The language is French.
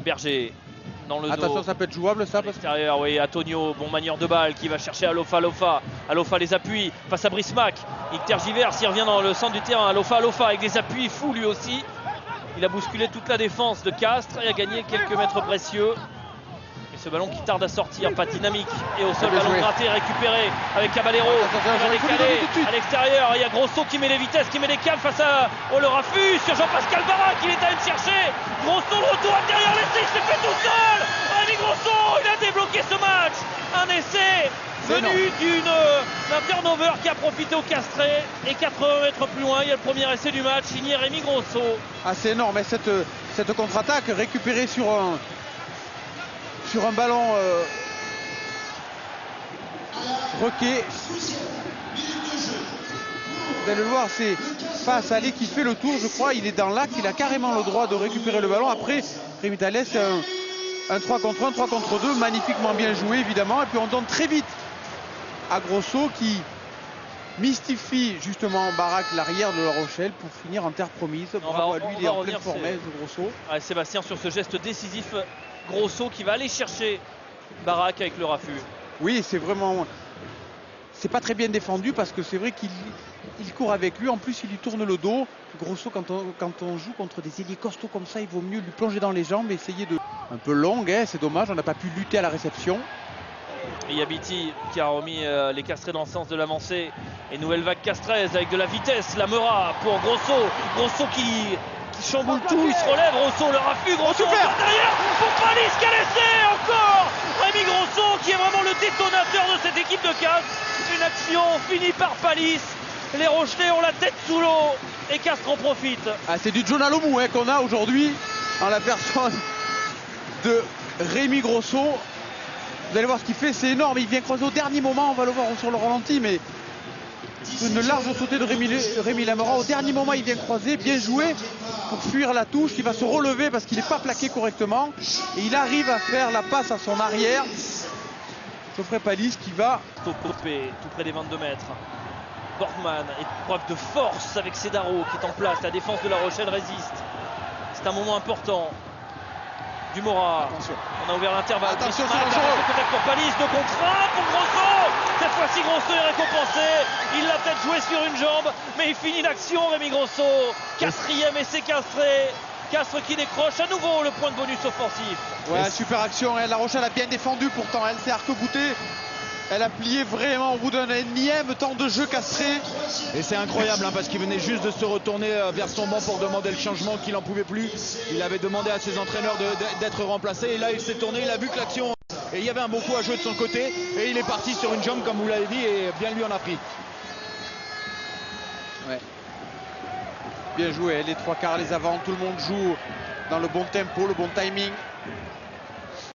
Berger dans le Attention, dos. ça peut être jouable ça. À l'extérieur, oui, Antonio, bon manière de balle qui va chercher Alofa. Alofa les appuis face à Brismac. Il tergiverse, il revient dans le centre du terrain. Alofa avec des appuis fous lui aussi. Il a bousculé toute la défense de Castres et a gagné quelques mètres précieux. Et ce ballon qui tarde à sortir, pas dynamique. Et au sol, ballon gratté, récupéré avec Caballero. Il va décaler à l'extérieur. Il y a Grosso qui met les vitesses, qui met les câbles face à le refus sur Jean-Pascal Barra qui est allé me chercher. Grosso, le retour intérieur, l'essai, il s'est fait tout seul. Rémi Grosso, il a débloqué ce match. Un essai venu d'un turnover qui a profité au Castré. Et 80 mètres plus loin, il y a le premier essai du match, signé Rémi Grosso. Ah, c'est énorme, et cette contre-attaque récupérée sur un ballon requé. Vous allez le voir, c'est face à Ali qui fait le tour, je crois. Il est dans l'axe, il a carrément le droit de récupérer le ballon. Après, Rémi Thalès, c'est un 3 contre 1, 3 contre 2, magnifiquement bien joué évidemment. Et puis on donne très vite à Grosso qui mystifie justement Barak, l'arrière de La Rochelle, pour finir en terre promise. Bravo à lui, il est en pleine forme, Grosso. Ouais, Sébastien, sur ce geste décisif, Grosso qui va aller chercher Barak avec le raffut. Oui, c'est vraiment... C'est pas très bien défendu parce que c'est vrai qu'il court avec lui. En plus, il lui tourne le dos. Grosso, quand on joue contre des ailiers costauds comme ça, il vaut mieux lui plonger dans les jambes, essayer de... Un peu longue, hein, c'est dommage, on n'a pas pu lutter à la réception. Et Yabiti qui a remis les Castrés dans le sens de l'avancée. Et nouvelle vague Castraise avec de la vitesse. La Meura pour Grosso. Grosso qui chamboule tout. Il se relève. Grosso, le raffut. Grosso derrière pour Palis. Quel essai encore. Rémi Grosso qui est vraiment le détonateur de cette équipe de Castres. Une action finie par Palis. Les Rochelais ont la tête sous l'eau. Et Castres en profite. Ah, c'est du John Alomou hein, qu'on a aujourd'hui en la personne de Rémi Grosso. Vous allez voir ce qu'il fait, c'est énorme, il vient creuser au dernier moment, on va le voir sur le ralenti, mais une large sautée de Rémi Lamora. Au dernier moment, il vient croiser, bien joué pour fuir la touche, il va se relever parce qu'il n'est pas plaqué correctement. Et il arrive à faire la passe à son arrière. Geoffrey Palis qui va... Tout près des 22 mètres. Borgman, épreuve de force avec Cedaro qui est en place, la défense de La Rochelle résiste. C'est un moment important. Dumora, on a ouvert l'intervalle. Attention, c'est peut-être pour Palis, 2 contre 1 pour Grosso. Cette fois-ci, Grosso est récompensé. Il l'a peut-être joué sur une jambe, mais il finit l'action, Rémi Grosso. 4e essai Castré. Castres qui décroche à nouveau le point de bonus offensif. Ouais, super action. La Rochelle a bien défendu pourtant. Elle s'est arc-boutée. Elle a plié vraiment au bout d'un énième temps de jeu Castré. Et c'est incroyable hein, parce qu'il venait juste de se retourner vers son banc pour demander le changement, qu'il n'en pouvait plus. Il avait demandé à ses entraîneurs d'être remplacé. Et là, il s'est tourné, il a vu que l'action... Et il y avait un bon coup à jouer de son côté. Et il est parti sur une jambe, comme vous l'avez dit, et bien lui en a pris. Ouais. Bien joué, les 3 quarts, les avants, tout le monde joue dans le bon tempo, le bon timing.